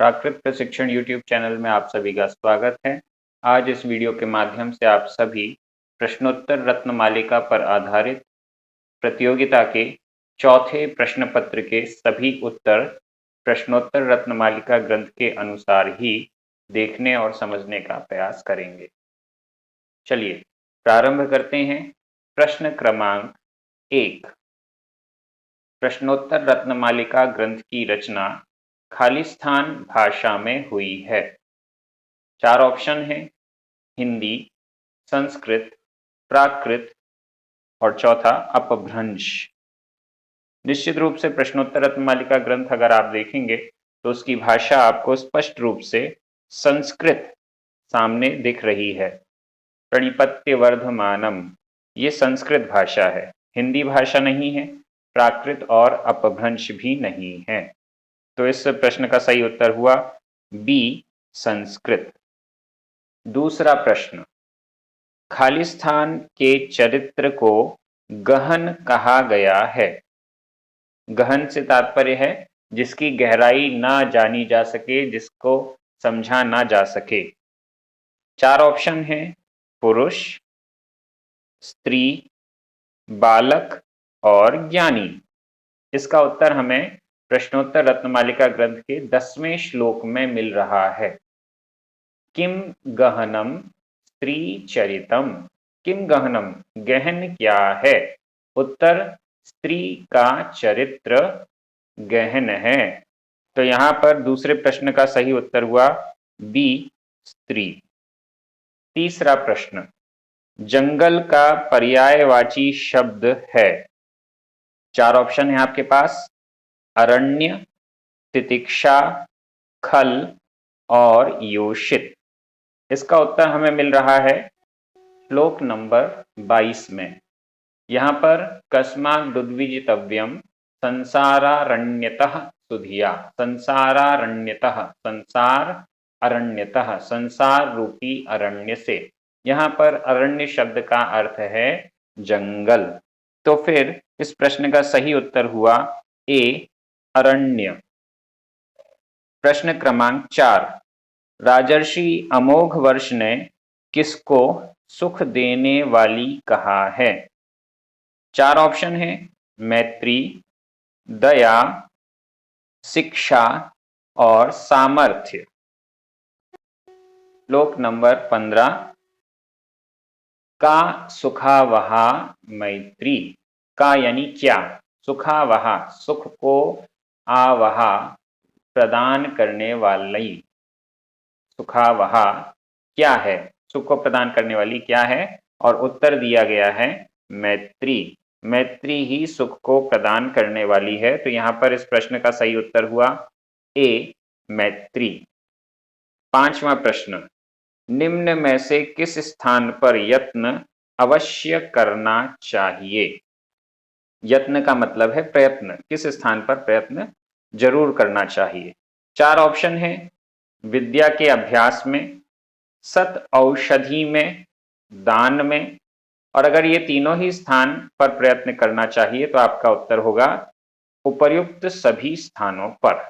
प्राकृत प्रशिक्षण YouTube channel में आप सभी का स्वागत है। आज इस वीडियो के माध्यम से आप सभी प्रश्नोत्तर रत्न मालिका पर आधारित प्रतियोगिता के चौथे प्रश्न पत्र के सभी उत्तर प्रश्नोत्तर रत्न मालिका ग्रंथ के अनुसार ही देखने और समझने का प्रयास करेंगे। चलिए प्रारंभ करते हैं। प्रश्न क्रमांक 1। प्रश्नोत्तर रत्न मालिका ग्रंथ की रचना खालिस्तान भाषा में हुई है। 4 ऑप्शन हैं, हिंदी, संस्कृत, प्राकृत और चौथा अपभ्रंश। निश्चित रूप से प्रश्नोत्तर रत्न मालिका ग्रंथ अगर आप देखेंगे तो उसकी भाषा आपको स्पष्ट रूप से संस्कृत सामने दिख रही है। प्रणिपत्य वर्धमानम, ये संस्कृत भाषा है, हिंदी भाषा नहीं है, प्राकृत और अपभ्रंश भी नहीं है। तो इस प्रश्न का सही उत्तर हुआ बी, संस्कृत। दूसरा प्रश्न, खालिस्तान के चरित्र को गहन कहा गया है। गहन से तात्पर्य है जिसकी गहराई ना जानी जा सके, जिसको समझा ना जा सके। 4 ऑप्शन हैं, पुरुष, स्त्री, बालक और ज्ञानी। इसका उत्तर हमें प्रश्नोत्तर रत्नमालिका ग्रंथ के 10वें श्लोक में मिल रहा है। किम गहनम स्त्री चरितम, किम गहनम, गहन क्या है? उत्तर, स्त्री का चरित्र गहन है। तो यहां पर दूसरे प्रश्न का सही उत्तर हुआ बी, स्त्री। तीसरा प्रश्न, जंगल का पर्यायवाची शब्द है। 4 ऑप्शन है आपके पास, अरण्य, तितिक्षा, खल और योषित। इसका उत्तर हमें मिल रहा है श्लोक नंबर 22 में। यहां पर कस्माद्विजितव्यम संसारारण्यतः सुधिया, संसारारण्यतः, संसार अरण्यतः, संसार रूपी अरण्य से। यहां पर अरण्य शब्द का अर्थ है जंगल। तो फिर इस प्रश्न का सही उत्तर हुआ ए, अरण्य। प्रश्न क्रमांक 4, राजर्षि अमोघ वर्ष ने किसको सुख देने वाली कहा है? 4 ऑप्शन है, मैत्री, दया, शिक्षा और सामर्थ्य। श्लोक नंबर 15, का सुखावहा मैत्री। का यानी क्या, सुखावहा, सुख को आवहा, प्रदान करने वाली। सुखावहा क्या है, सुख को प्रदान करने वाली क्या है? और उत्तर दिया गया है मैत्री। मैत्री ही सुख को प्रदान करने वाली है। तो यहां पर इस प्रश्न का सही उत्तर हुआ ए, मैत्री। 5वां प्रश्न, निम्न में से किस स्थान पर यत्न अवश्य करना चाहिए? यत्न का मतलब है प्रयत्न, किस स्थान पर प्रयत्न जरूर करना चाहिए? 4 ऑप्शन है, विद्या के अभ्यास में, सत औषधि में, दान में। और अगर ये तीनों ही स्थान पर प्रयत्न करना चाहिए तो आपका उत्तर होगा उपर्युक्त सभी स्थानों पर।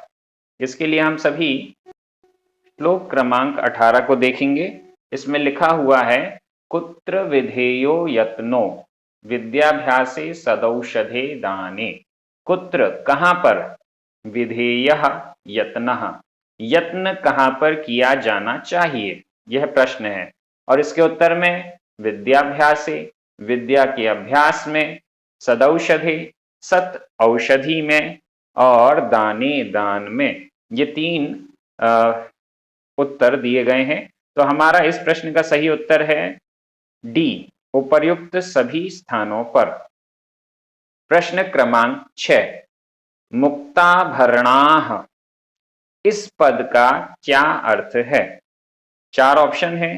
इसके लिए हम सभी श्लोक क्रमांक 18 को देखेंगे। इसमें लिखा हुआ है, कुत्र विधेयो यत्नो विद्याभ्यासे सदौषधे दाने। कुत्र कहां पर, विधेयः यत्नः, यत्न कहां पर किया जाना चाहिए, यह प्रश्न है। और इसके उत्तर में विद्याभ्यासे, विद्या के अभ्यास में, सदौषधे, सत औषधि में और दाने, दान में, ये 3 उत्तर दिए गए हैं। तो हमारा इस प्रश्न का सही उत्तर है डी, उपर्युक्त सभी स्थानों पर। प्रश्न क्रमांक 6, मुक्ताभरणाः, इस पद का क्या अर्थ है? 4 ऑप्शन है,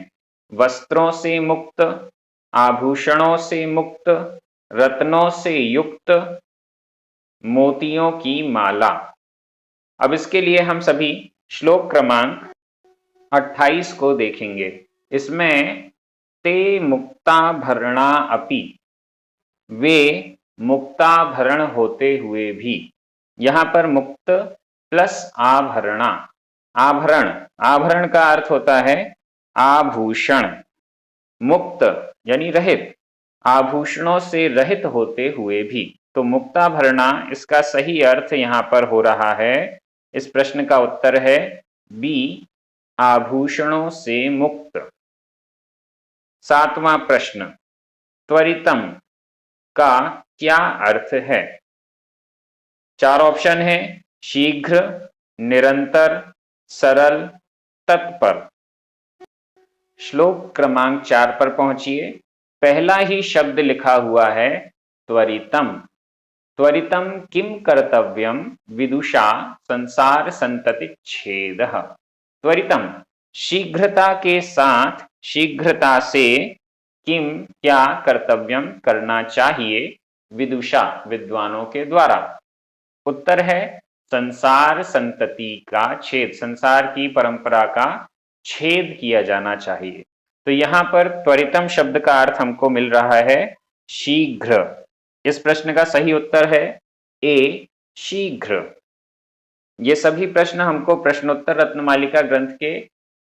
वस्त्रों से मुक्त, आभूषणों से मुक्त, रत्नों से युक्त, मोतियों की माला। अब इसके लिए हम सभी श्लोक क्रमांक 28 को देखेंगे। इसमें ते मुक्ताभरणा अपि, वे मुक्ताभरण होते हुए भी। यहां पर मुक्त प्लस आभरणा, आभरण, आभरण का अर्थ होता है आभूषण। मुक्त यानी रहित, आभूषणों से रहित होते हुए भी, तो मुक्ताभरणा इसका सही अर्थ यहां पर हो रहा है। इस प्रश्न का उत्तर है बी, आभूषणों से मुक्त। 7वां प्रश्न, त्वरितम का क्या अर्थ है? 4 ऑप्शन है, शीघ्र, निरंतर, सरल, तत्पर। श्लोक क्रमांक 4 पर पहुंचिए। पहला ही शब्द लिखा हुआ है त्वरितम। त्वरितम किम कर्तव्यम विदुषा संसार संतति छेदः। त्वरितम शीघ्रता के साथ, शीघ्रता से, किम क्या कर्तव्यम करना चाहिए, विदुषा विद्वानों के द्वारा। उत्तर है संसार संतति का छेद, संसार की परंपरा का छेद किया जाना चाहिए। तो यहां पर त्वरितम शब्द का अर्थ हमको मिल रहा है शीघ्र। इस प्रश्न का सही उत्तर है ए, शीघ्र। ये सभी प्रश्न हमको प्रश्नोत्तर रत्नमालिका ग्रंथ के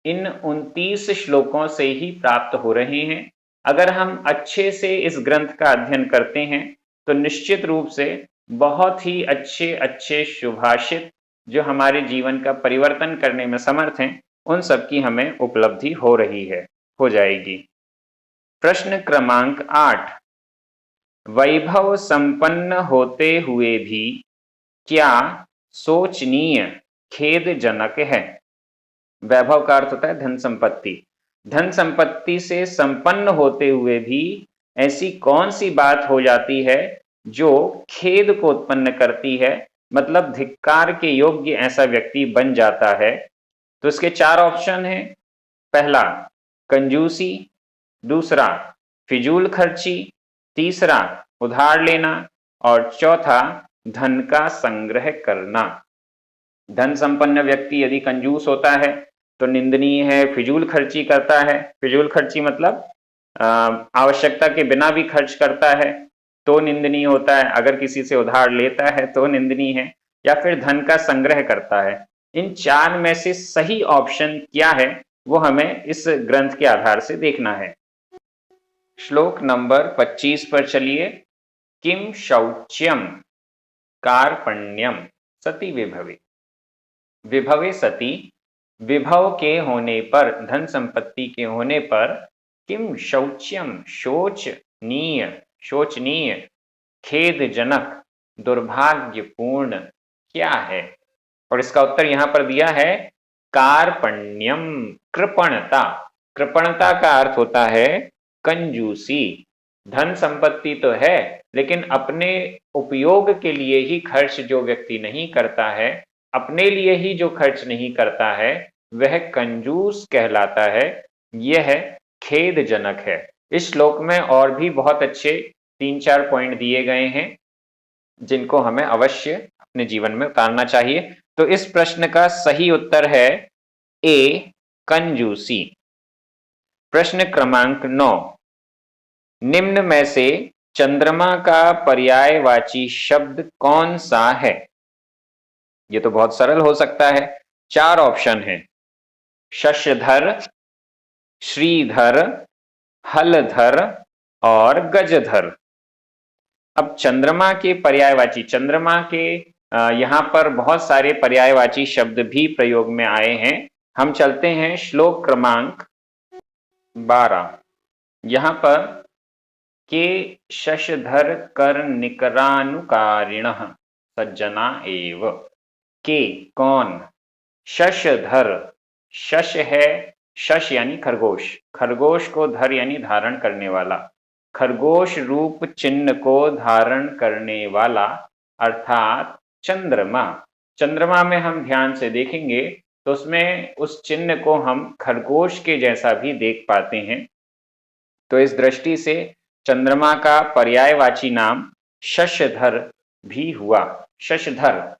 इन 29 श्लोकों से ही प्राप्त हो रहे हैं। अगर हम अच्छे से इस ग्रंथ का अध्ययन करते हैं तो निश्चित रूप से बहुत ही अच्छे अच्छे सुभाषित जो हमारे जीवन का परिवर्तन करने में समर्थ हैं, उन सब की हमें उपलब्धि हो रही है, हो जाएगी। प्रश्न क्रमांक 8, वैभव संपन्न होते हुए भी क्या शोचनीय, खेदजनक है? वैभव का अर्थ होता है धन संपत्ति। धन संपत्ति से संपन्न होते हुए भी ऐसी कौन सी बात हो जाती है जो खेद को उत्पन्न करती है, मतलब धिक्कार के योग्य ऐसा व्यक्ति बन जाता है? तो इसके 4 ऑप्शन हैं। पहला कंजूसी, दूसरा फिजूल खर्ची, तीसरा उधार लेना और चौथा धन का संग्रह करना। धन संपन्न व्यक्ति यदि कंजूस होता है तो निंदनीय है, फिजूल खर्ची करता है, फिजूल खर्ची मतलब आवश्यकता के बिना भी खर्च करता है तो निंदनीय होता है, अगर किसी से उधार लेता है तो निंदनीय है, या फिर धन का संग्रह करता है। इन 4 में से सही ऑप्शन क्या है वो हमें इस ग्रंथ के आधार से देखना है। श्लोक नंबर 25 पर चलिए। किम शौच्यम कार्पण्यम सती विभवे। विभवे सती, विभव के होने पर, धन संपत्ति के होने पर, किम शौच्यम शोचनीय, शोचनीय, खेदजनक, दुर्भाग्यपूर्ण क्या है? और इसका उत्तर यहां पर दिया है कार्पण्यम, कृपणता। कृपणता का अर्थ होता है कंजूसी। धन संपत्ति तो है लेकिन अपने उपयोग के लिए ही खर्च जो व्यक्ति नहीं करता है, अपने लिए ही जो खर्च नहीं करता है, वह कंजूस कहलाता है। यह खेदजनक है। इस श्लोक में और भी बहुत अच्छे 3-4 पॉइंट दिए गए हैं जिनको हमें अवश्य अपने जीवन में उतारना चाहिए। तो इस प्रश्न का सही उत्तर है ए, कंजूसी। प्रश्न क्रमांक 9, निम्न में से चंद्रमा का पर्यायवाची शब्द कौन सा है? यह तो बहुत सरल हो सकता है। 4 ऑप्शन हैं, शशधर, श्रीधर, हलधर और गजधर। अब चंद्रमा के पर्यायवाची, चंद्रमा के यहां पर बहुत सारे पर्यायवाची शब्द भी प्रयोग में आए हैं। हम चलते हैं श्लोक क्रमांक 12। यहां पर के शशधर कर निकरानुकारिणः सज्जना एव। के कौन, शशधर, शश है, शश यानी खरगोश, खरगोश को धर यानी धारण करने वाला, खरगोश रूप चिन्ह को धारण करने वाला अर्थात चंद्रमा। चंद्रमा में हम ध्यान से देखेंगे तो उसमें उस चिन्ह को हम खरगोश के जैसा भी देख पाते हैं। तो इस दृष्टि से चंद्रमा का पर्यायवाची नाम शशधर भी हुआ। शशधर,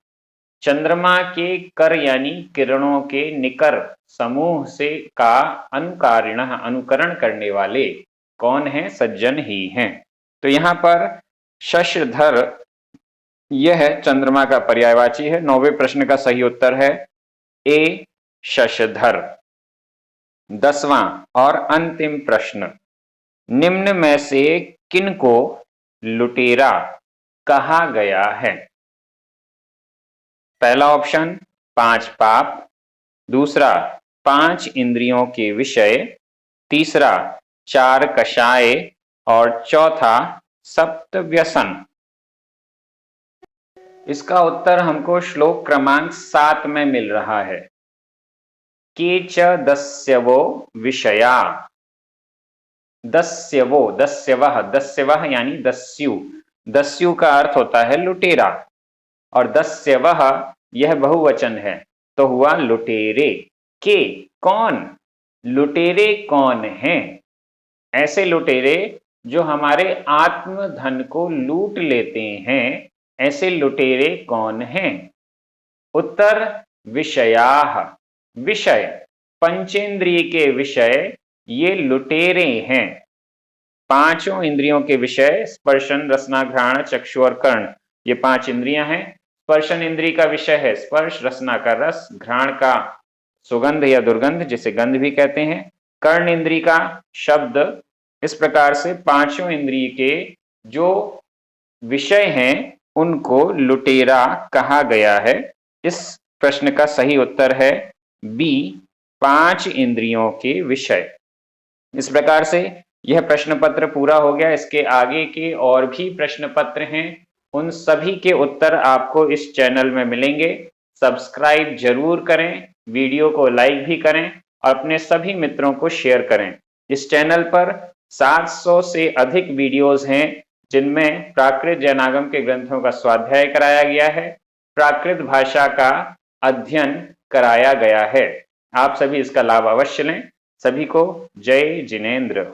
चंद्रमा के कर यानी किरणों के निकर समूह से का अनुकारिणः, अनुकरण करने वाले कौन है? सज्जन ही हैं। तो यहां पर शशधर यह चंद्रमा का पर्यायवाची है। 9वें प्रश्न का सही उत्तर है ए, शशधर। 10वां और अंतिम प्रश्न, निम्न में से किनको लुटेरा कहा गया है? पहला ऑप्शन 5 पाप, दूसरा 5 इंद्रियों के विषय, तीसरा 4 कषाय और चौथा सप्त व्यसन। इसका उत्तर हमको श्लोक क्रमांक 7 में मिल रहा है। केच दस्यवो विषया। दस्यवो, दस्यवः यानी दस्यु। दस्यु का अर्थ होता है लुटेरा और दस्यवः यह बहुवचन है तो हुआ लुटेरे। के कौन? लुटेरे कौन हैं? ऐसे लुटेरे जो हमारे आत्म धन को लूट लेते हैं, ऐसे लुटेरे कौन हैं? उत्तर विषयाः। विषय, पंचेंद्रिय के विषय ये लुटेरे हैं। पांचों इंद्रियों के विषय स्पर्शन, रसना, घ्राण, चक्षु और कर्ण, ये 5 इंद्रियां हैं। स्पर्शन इंद्रिय का विषय है स्पर्श, रसना का रस, घ्राण का सुगंध या दुर्गंध जिसे गंध भी कहते हैं, कर्ण इंद्रिय का शब्द। इस प्रकार से पांचों इंद्रिय के जो विषय हैं उनको लुटेरा कहा गया है। इस प्रश्न का सही उत्तर है बी, 5 इंद्रियों के विषय। इस प्रकार से यह प्रश्न पत्र पूरा हो गया। इसके आगे के और भी प्रश्न पत्र हैं, उन सभी के उत्तर आपको इस चैनल में मिलेंगे। सब्सक्राइब जरूर करें, वीडियो को लाइक भी करें और अपने सभी मित्रों को शेयर करें। इस चैनल पर 700 से अधिक वीडियोस हैं जिनमें प्राकृत जैनागम के ग्रंथों का स्वाध्याय कराया गया है, प्राकृत भाषा का अध्ययन कराया गया है। आप सभी इसका लाभ अवश्य लें। सभी को जय जिनेंद्र।